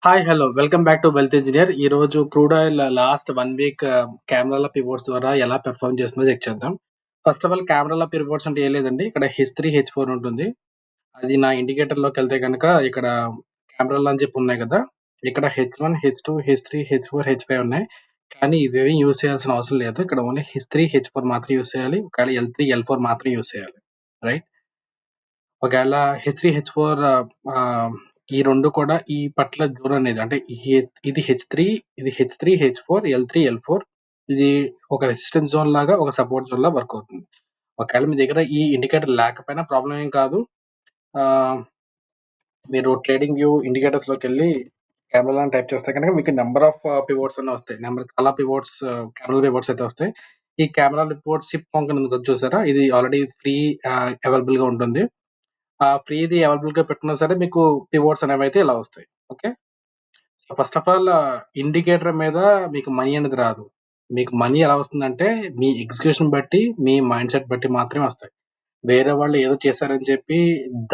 Hi. Hello. Welcome back to wealth engineer. ఈరోజు crude oil last 1 week కెమెరాల pivots ద్వారా ఎలా పెర్ఫార్మ్ చేస్తుందో చెక్ చేద్దాం. ఫస్ట్ ఆఫ్ ఆల్ కెమెరాల పివోట్స్ అంటే ఏం లేదండి. ఇక్కడ H3, H4 ఉంటుంది. అది నా ఇండికేటర్‌లోకెళ్తే గనక ఇక్కడ కెమెరాలు అని చెప్పి ఉన్నాయి కదా! ఇక్కడ H1, H2, H3, H4, H5 ఉన్నాయి. కానీ ఇవేవి యూజ్ చేయాల్సిన అవసరం లేదు. ఇక్కడ ఓన్లీ H3, H4 మాత్రం యూజ్ చేయాలి. ఒకవేళ L3, L4 మాత్రం యూజ్ చేయాలి. రైట్? ఒకవేళ H3, H4 ఈ 2 కూడా ఈ పర్టిక్యులర్ జోన్ అనేది అంటే ఇది H3, ఇది H3, H4, L3, L4 ఇది ఒక రెసిస్టెన్స్ జోన్ లాగా, ఒక సపోర్ట్ జోన్‌లా వర్క్ అవుతుంది. ఒకవేళ మీ దగ్గర ఈ ఇండికేటర్ లేకపోయినా ప్రాబ్లమ్ ఏం కాదు. ఆహ్, మీరు ట్రేడింగ్ వ్యూ ఇండికేటర్స్‌లోకెళ్ళి కెమెరా అని టైప్ చేస్తే గనక మీకు నంబర్ ఆఫ్ పివోట్స్ అని వస్తాయి. చాలా పివోట్స్ కెమెరా పివోట్స్ అయితే వస్తాయి. ఈ కెమెరా పివోట్ సిప్ ఫంక్షన్ ఉంది కదా చూసారా? ఇది ఆల్రెడీ ఫ్రీ అవైలబుల్‌గా ఉంటుంది. ఫ్రీది అవైలబుల్‌గా పెట్టుకున్నా సరే మీకు పివోట్స్ అనేవైతే ఇలా వస్తాయి. Okay. So, first of all indicator మీద మీకు మనీ అనేది రాదు. మీకు మనీ ఎలా వస్తుందంటే మీ ఎగ్జిక్యూషన్ బట్టి, మీ మైండ్‌సెట్ బట్టి మాత్రమే వస్తాయి. వేరే వాళ్ళు ఏదో చేశారని చెప్పి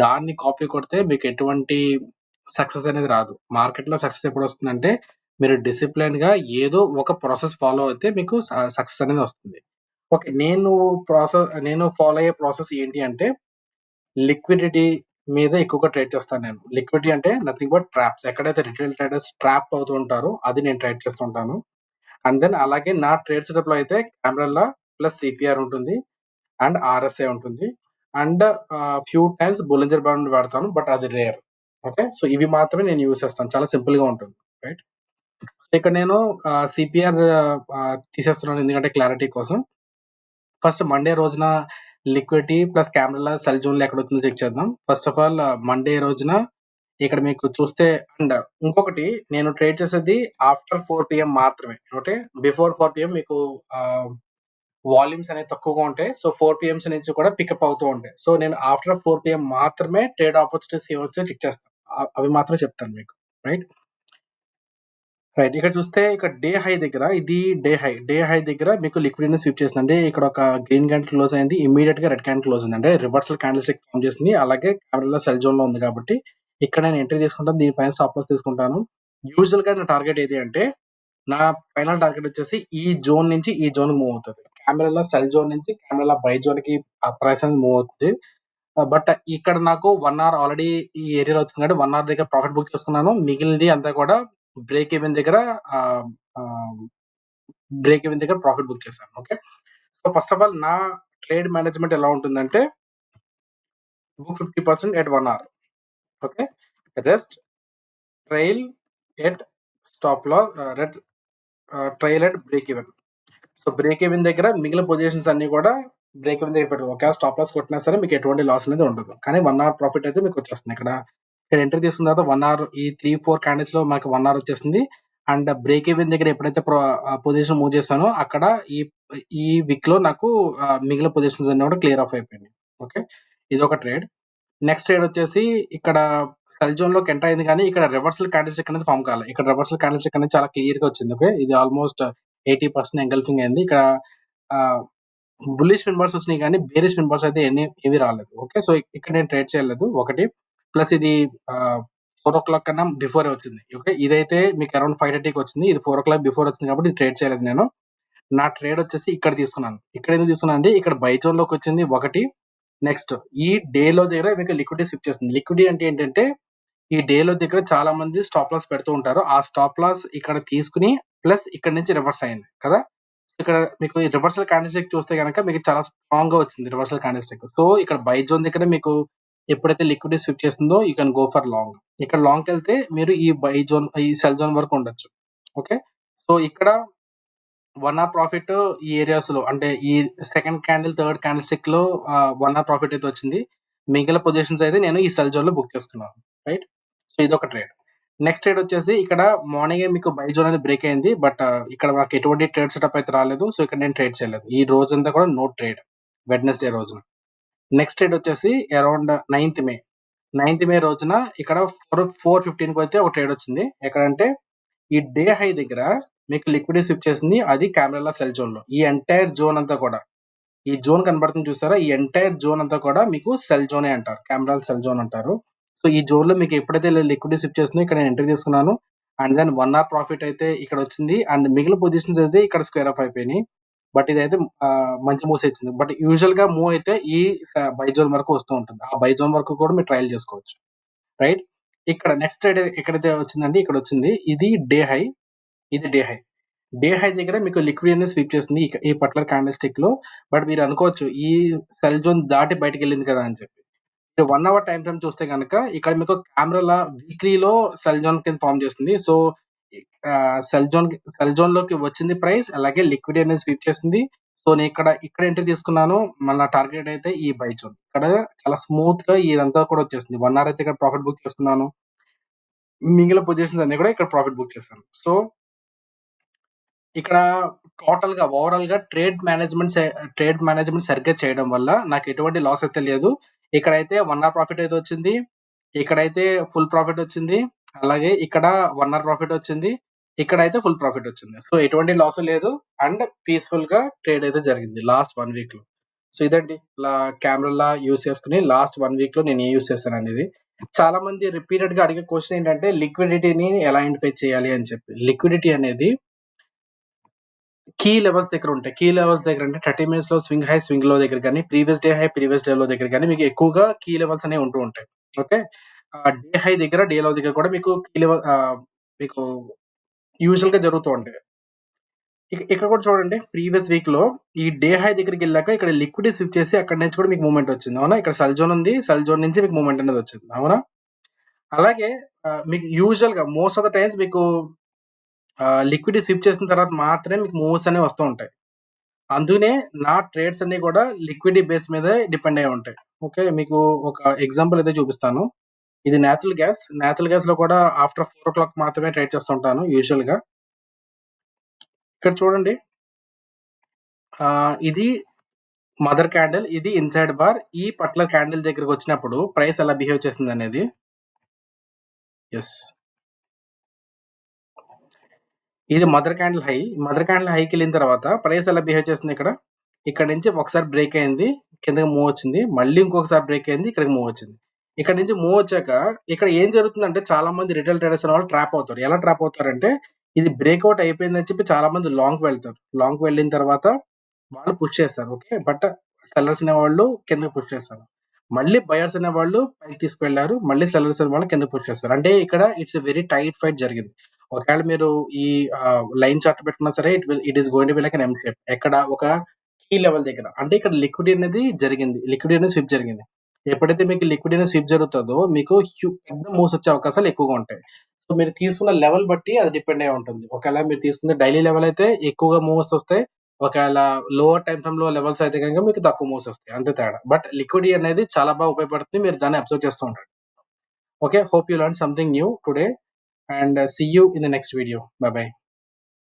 దాన్ని కాపీ కొడితే మీకు ఎటువంటి సక్సెస్ అనేది రాదు. మార్కెట్‌లో సక్సెస్ ఎప్పుడొస్తుందంటే మీరు డిసిప్లిన్‌గా ఏదో ఒక ప్రాసెస్ ఫాలో అయితే మీకు సక్సెస్ అనేది వస్తుంది. ఓకే. నేను ఫాలో అయ్యే ప్రాసెస్ ఏంటి అంటే లిక్విడిటీ మీద ఎక్కువగా ట్రేడ్ చేస్తాను నేను. లిక్విడిటీ అంటే నథింగ్ బట్ ట్రాప్స్. ఎక్కడైతే రిటైల్ ట్రేడర్స్ ట్రాప్ అవుతూ ఉంటారో అది నేను ట్రేడ్ చేస్తుంటాను. అండ్ దెన్ అలాగే నా ట్రేడ్ సెటప్‌లో అయితే అంబ్రెల్లా ప్లస్ సిపిఆర్ ఉంటుంది. అండ్ ఆర్ఎస్ఐ ఉంటుంది. And few times Bollinger bond వాడతాను. బట్ అది రేర్. ఓకే. సో, ఇవి మాత్రమే నేను యూజ్ చేస్తాను. చాలా సింపుల్‌గా ఉంటుంది. రైట్. సో, ఇక్కడ నేను సిపిఆర్ తీసేస్తున్నాను ఎందుకంటే క్లారిటీ కోసం. ఫస్ట్ మండే రోజున లిక్విడిటీ ప్లస్ క్యామెరాల సెల్ జోన్‌లో ఎక్కడవుతుందో చెక్ చేద్దాం. ఫస్ట్ ఆఫ్ ఆల్ మండే రోజున ఇక్కడ మీకు చూస్తే అండ్ ఇంకొకటి నేను ట్రేడ్ చేసేది ఆఫ్టర్ 4 పీఎం మాత్రమే. ఓకే. బిఫోర్ 4 పీఎం మీకు ఆహ్, వాల్యూమ్స్ అనేవి తక్కువగా ఉంటాయి. సో, 4 పీఎంస్ నుంచి కూడా పికప్ అవుతూ ఉంటాయి. సో, నేను ఆఫ్టర్ 4 పీఎం మాత్రమే ట్రేడ్ ఆపర్చునిటీస్ ఏవొచ్చాయో చెక్ చేస్తాను. అవి మాత్రం చెప్తాను మీకు. రైట్. రైట్. ఇక్కడ చూస్తే ఇక్కడ డే హై దగ్గర ఇది డే హై. డే హై దగ్గర మీకు లిక్విడిటీని స్విప్ చేసింది. అంటే ఇక్కడ ఒక గ్రీన్ క్యాండిల్ క్లోజ్ అయింది. ఇమ్మీడియేట్‌గా రెడ్ క్యాండిల్ క్లోజ్ అయింది. అంటే రివర్సల్ క్యాండిల్ స్టిక్ ఫార్మ్ చేసింది. అలాగే క్యామెరాలో సెల్ జోన్‌లో ఉంది కాబట్టి ఇక్కడ నేను ఎంట్రీ తీసుకుంటాను. దీని పైన స్టాప్ లాస్ తీసుకుంటాను. యూజువల్‌గా నా టార్గెట్ ఏది అంటే నా ఫైనల్ టార్గెట్ వచ్చేసి ఈ జోన్ నుంచి ఈ జోన్‌కి మూవ్ అవుతది. కెమెరాలో సెల్ జోన్ నుంచి కెమెరాలో బై జోన్‌కి ప్రైస్ అనేది మూవ్ అవుతది. బట్ ఇక్కడ నాకు 1 అవర్ ఆల్రెడీ ఈ ఏరియాలో వచ్చింది కాబట్టి 1 అవర్ దగ్గర ప్రాఫిట్ బుక్ చేసుకున్నాను. మిగిలినది అంతా కూడా బ్రేక్ ఈవెన్ దగ్గర ఆహ్, ఆహ్, బ్రేక్ ఈవెన్ దగ్గర ప్రాఫిట్ బుక్ చేశాను. Okay. So, first of all నా ట్రేడ్ మేనేజ్‌మెంట్ ఎలా ఉంటుందంటే book 50% at 1 hour. Okay. Rest trail at stop loss trail at break even. So, break even దగ్గర మిగిలిన positions అన్నీ కూడా బ్రేక్ ఈవెన్ దగ్గర పెట్టాలి. ఒకవేళ స్టాప్ లాస్ కొట్టినా సరే మీకు ఎటువంటి లాస్ అనేది ఉండదు. కానీ 1 అవర్ ప్రాఫిట్ అయితే మీకొచ్చేస్తుంది. ఇక్కడ ఎంట్రీ తీసుకున్న తర్వాత 1 అవర్ ఈ 3, 4 క్యాండిల్స్‌లో మనకు 1 అవర్ వచ్చేసింది. అండ్ బ్రేక్ ఈవెన్ దగ్గర ఎప్పుడైతే పొజిషన్ మూవ్ చేశానో అక్కడ ఈ ఈ వీక్‌లో నాకు మిగిలిన పొజిషన్స్ అన్నీ కూడా క్లియర్ ఆఫ్ అయిపోయినాయి. ఓకే. ఇదొక ట్రేడ్. నెక్స్ట్ ట్రేడ్ వచ్చేసి ఇక్కడ సెల్ జోన్‌లోకి ఎంటర్ అయింది కానీ ఇక్కడ రివర్సల్ క్యాండిల్ స్టిక్ అనేది ఫార్మ్ కాలే. ఇక్కడ రివర్సల్ క్యాండిల్ స్టిక్ అనేది చాలా క్లియర్‌గా వచ్చింది. ఓకే. ఇది ఆల్‌మోస్ట్ 80% ఎంగల్ఫింగ్ అయింది. ఇక్కడ ఆహ్, బుల్లిష్ సింబల్స్ వచ్చినాయి కానీ బేరిష్ సింబల్స్ అయితే ఏవి రాలేదు. ఓకే. సో, ఇక్కడ నేను ట్రేడ్ చేయలేదు ఒకటి. ప్లస్ ఇది ఆహ్, 4:00 కన్నా బిఫోరే వచ్చింది. ఓకే. ఇదైతే మీకు అరౌండ్ 5:30కి వచ్చింది. ఇది 4:00 బిఫోర్ వచ్చింది కాబట్టి ఇది ట్రేడ్ చేయలేదు నేను. నా ట్రేడ్ వచ్చేసి ఇక్కడ తీసుకున్నాను. ఇక్కడ ఎందుకు తీసుకున్నాను అంటే ఇక్కడ బై జోన్‌లోకి వచ్చింది ఒకటి. నెక్స్ట్ ఈ డేలో దగ్గర మీకు లిక్విడిటీ స్విప్ చేస్తుంది. లిక్విడిటీ అంటే ఏంటంటే ఈ డేలో దగ్గర చాలా మంది స్టాప్ లాస్ పెడుతూ ఉంటారు. ఆ స్టాప్ లాస్ ఇక్కడ తీసుకొని ప్లస్ ఇక్కడ నుంచి రివర్స్ అయింది కదా! ఇక్కడ మీకు ఈ రివర్సల్ క్యాండిల్ స్టిక్ చూస్తే గనక మీకు చాలా స్ట్రాంగ్‌గా వచ్చింది రివర్సల్ క్యాండిల్ స్టిక్. సో, ఇక్కడ బై జోన్ దగ్గర మీకు ఎప్పుడైతే లిక్విడిటీ స్విప్ చేస్తుందో you can go for long. ఇక్కడ లాంగ్‌కెళ్తే మీరు ఈ బై జోన్, ఈ సెల్ జోన్ వరకు ఉండొచ్చు. ఓకే. సో, ఇక్కడ 1 అవర్ ప్రాఫిట్ ఈ ఏరియాస్‌లో అంటే ఈ సెకండ్ క్యాండిల్, థర్డ్ క్యాండిల్ స్టిక్‌లో 1 అవర్ ప్రాఫిట్ అయితే వచ్చింది. మిగిలిన పొజిషన్స్ అయితే నేను ఈ సెల్ జోన్‌లో బుక్ చేసుకున్నాను. రైట్. సో, ఇదొక ట్రేడ్. నెక్స్ట్ ట్రేడ్ వచ్చేసి ఇక్కడ మార్నింగే మీకు బై జోన్ అనేది బ్రేక్ అయింది. బట్ ఇక్కడ నాకు ఎటువంటి ట్రేడ్ సెటప్ అయితే రాలేదు. సో, ఇక్కడ నేను ట్రేడ్ చేయలేదు. ఈ రోజంతా కూడా నో ట్రేడ్. వెడ్నెస్‌డే రోజున. నెక్స్ట్ ట్రేడ్ వచ్చేసి అరౌండ్ 9థ్ మే. 9థ్ మే రోజున ఇక్కడ 4:15కి అయితే ఒక ట్రేడ్ వచ్చింది. ఎక్కడంటే ఈ డే హై దగ్గర మీకు లిక్విడిటీ స్విప్ చేసింది. అది కెమెరాల సెల్ జోన్‌లో. ఈ ఎంటైర్ జోన్ అంతా కూడా ఈ జోన్ కనబడుతుంది చూసారా? ఈ ఎంటైర్ జోన్ అంతా కూడా మీకు సెల్ జోనే అంటారు. కెమెరాల సెల్ జోన్ అంటారు. సో, ఈ జోన్‌లో మీకు ఎప్పుడైతే లిక్విడిటీ స్విప్ చేస్తుందో ఇక్కడ నేను ఎంట్రీ తీసుకున్నాను. అండ్ దెన్ 1 అవర్ ప్రాఫిట్ అయితే ఇక్కడొచ్చింది. అండ్ మిగిలిన పొజిషన్స్ అయితే ఇక్కడ స్క్వేర్ ఆఫ్ అయిపోయినాయి. బట్ ఇదైతే మంచి మూవ్స్ ఇచ్చింది. బట్ యూజువల్‌గా మూవ్ అయితే ఈ బై జోన్ వరకు వస్తూ ఉంటుంది. ఆ బై జోన్ వరకు కూడా మీరు ట్రయల్ చేసుకోవచ్చు. రైట్? ఇక్కడ నెక్స్ట్ ట్రేడ్ ఎక్కడైతే వచ్చిందంటే ఇక్కడొచ్చింది. ఇది డే హై. ఇది డే హై. డే హై దగ్గర మీకు లిక్విడ్ అనేది స్వీప్ చేస్తుంది. ఈ పర్టిక్యులర్ క్యాండిల్ స్టిక్‌లో. బట్ మీరు అనుకోవచ్చు ఈ సెల్ జోన్ దాటి బయటికెళ్ళింది కదా! అని చెప్పి. 1 అవర్ టైమ్ ఫ్రేమ్ చూస్తే గనక ఇక్కడ మీకు కెమెరాల వీక్లీలో సెల్ జోన్ కింద ఫార్మ్ చేస్తుంది. సో, సెల్ జోన్‌లోకి వచ్చింది ప్రైస్. అలాగే లిక్విడ్ అనేది స్వీప్ చేసింది. సో, నేను ఇక్కడ ఎంట్రీ తీసుకున్నాను. మన టార్గెట్ అయితే ఈ బై జోన్. ఇక్కడ చాలా స్మూత్‌గా ఇదంతా కూడా వచ్చేసింది. 1 అవర్ అయితే ఇక్కడ ప్రాఫిట్ బుక్ చేసుకున్నాను. మిగిలిన పొజిషన్స్ అన్నీ కూడా ఇక్కడ ప్రాఫిట్ బుక్ చేశాను. సో, ఇక్కడ ఓవరాల్‌గా ట్రేడ్ మేనేజ్‌మెంట్ సరిగ్గా చేయడం వల్ల నాకు ఎటువంటి లాస్ అయితే లేదు. ఇక్కడైతే 1 అవర్ ప్రాఫిట్ అయితే వచ్చింది. ఇక్కడైతే ఫుల్ ప్రాఫిట్ వచ్చింది. అలాగే ఇక్కడ 1 అవర్ ప్రాఫిట్ వచ్చింది. ఇక్కడైతే ఫుల్ ప్రాఫిట్ వచ్చింది. సో, ఎటువంటి లాస్ లేదు. అండ్ పీస్‌ఫుల్‌గా ట్రేడ్ అయితే జరిగింది లాస్ట్ 1 వీక్‌లో. సో, ఇదండి కెమెరాలా యూజ్ చేసుకొని లాస్ట్ 1 వీక్‌లో నేను ఏం యూజ్ చేశాననేది. చాలా మంది రిపీటెడ్‌గా అడిగే క్వెషన్ ఏంటంటే లిక్విడిటీని ఎలా ఐడెంటిఫై చేయాలి అని చెప్పి. లిక్విడిటీ అనేది కీ లెవెల్స్ దగ్గరుంటాయి. కీ లెవెల్స్ దగ్గర అంటే 30 మినిట్స్‌లో స్వింగ్ హై, స్వింగ్ లో దగ్గర గాని, previous day high, previous day లో దగ్గర గాని మీకు ఎక్కువగా కీ లెవెల్స్ అనేవి ఉంటూ ఉంటాయి. ఓకే. డే హై దగ్గర, డే లో దగ్గర కూడా మీకు మీకు యూజువల్‌గా జరుగుతూ ఉంటాయి. ఇక్కడ కూడా చూడండి ప్రీవియస్ వీక్‌లో ఈ డే హై దగ్గరికెళ్ళాక ఇక్కడ లిక్విడిటీ స్విప్ చేసి అక్కడి నుంచి కూడా మీకు మూవ్‌మెంట్ వచ్చింది. అవునా? ఇక్కడ సెల్ జోన్ ఉంది. సెల్ జోన్ నుంచి మీకు మూవ్‌మెంట్ అనేది వచ్చింది. అవునా? అలాగే మీకు యూజువల్‌గా మోస్ట్ ఆఫ్ ద టైమ్స్ మీకు లిక్విడిటీ స్విప్ చేసిన తర్వాత మాత్రమే మీకు మూవ్స్ అనేవి వస్తూ ఉంటాయి. అందుకనే నా ట్రేడ్స్ అన్నీ కూడా లిక్విడిటీ బేస్ మీదే డిపెండ్ అయ్యి ఉంటాయి. ఓకే. మీకు ఒక ఎగ్జాంపుల్ అయితే చూపిస్తాను. ఇది నేచురల్ గ్యాస్. నేచురల్ గ్యాస్‌లో కూడా ఆఫ్టర్ 4:00 మాత్రమే ట్రేడ్ చేస్తుంటాను యూజువల్‌గా. ఇక్కడ చూడండి. ఇది మదర్ క్యాండిల్. ఇది ఇన్‌సైడ్ బార్. ఈ పర్టిక్యులర్ క్యాండిల్ దగ్గరకొచ్చినప్పుడు ప్రైస్ ఎలా బిహేవ్ చేసిందనేది. యెస్. ఇది mother candle high. Mother candle హైకెళ్ళిన తర్వాత ప్రైస్ ఎలా బిహేవ్ చేస్తుందిక్కడ? ఇక్కడ నుంచి ఒకసారి బ్రేక్ అయింది. కిందకి మూవ్ వచ్చింది. మళ్ళీ ఇంకొకసారి బ్రేక్ అయింది. ఇక్కడికి మూవ్ వచ్చింది. ఇక్కడ నుంచి మూవ్ వచ్చాక ఇక్కడ ఏం జరుగుతుందంటే చాలా మంది రిటైల్ ట్రేడర్స్ అనేవాళ్ళు ట్రాప్ అవుతారు. ఎలా ట్రాప్ అవుతారంటే ఇది బ్రేకౌట్ అయిపోయిందని చెప్పి చాలా మంది లాంగ్‌కి వెళ్తారు. లాంగ్‌కి వెళ్ళిన తర్వాత వాళ్ళు పుష్ చేస్తారు. ఓకే. బట్ సెల్లర్స్ అనేవాళ్ళు కిందకి పుష్ చేస్తారు. మళ్ళీ బయర్స్ అనేవాళ్ళు పైకి తీసుకువెళ్లారు. మళ్ళీ సెల్లర్స్ అనేవాళ్ళు కిందకి పుష్ చేస్తారు. అంటే ఇక్కడ it's a very tight fight జరిగింది. ఒకవేళ మీరు ఈ లైన్ చార్ట్ పెట్టుకున్నా సరే it is going to be like an M shape. ఎక్కడ ఒక కీ లెవెల్ దగ్గర. అంటే ఇక్కడ లిక్విడిటీ అనేది జరిగింది. లిక్విడిటీ అనేది స్విప్ జరిగింది. ఎప్పుడైతే మీకు లిక్విడిటీ అనేది స్విప్ జరుగుతదో మీకు పెద్ద మూవ్స్ వచ్చే అవకాశాలు ఎక్కువగా ఉంటాయి. సో, మీరు తీసుకున్న లెవెల్ బట్టి అది డిపెండ్ అయ్యి ఉంటుంది. ఒకవేళ మీరు తీసుకున్న డైలీ లెవెల్ అయితే ఎక్కువగా మూవ్స్ వస్తాయి. ఒకవేళ లోవర్ టైమ్ ఫ్రేమ్‌లో లెవెల్స్ అయితే గనుక మీకు తక్కువ మూవ్స్ వస్తాయి. అంతే తేడా. బట్ లిక్విడిటీ అనేది చాలా బాగా ఉపయోగపడుతుంది. మీరు దాన్ని అబ్జర్వ్ చేస్తూ ఉండండి. Okay. Hope you learn something new today and see you in the next video. Bye by.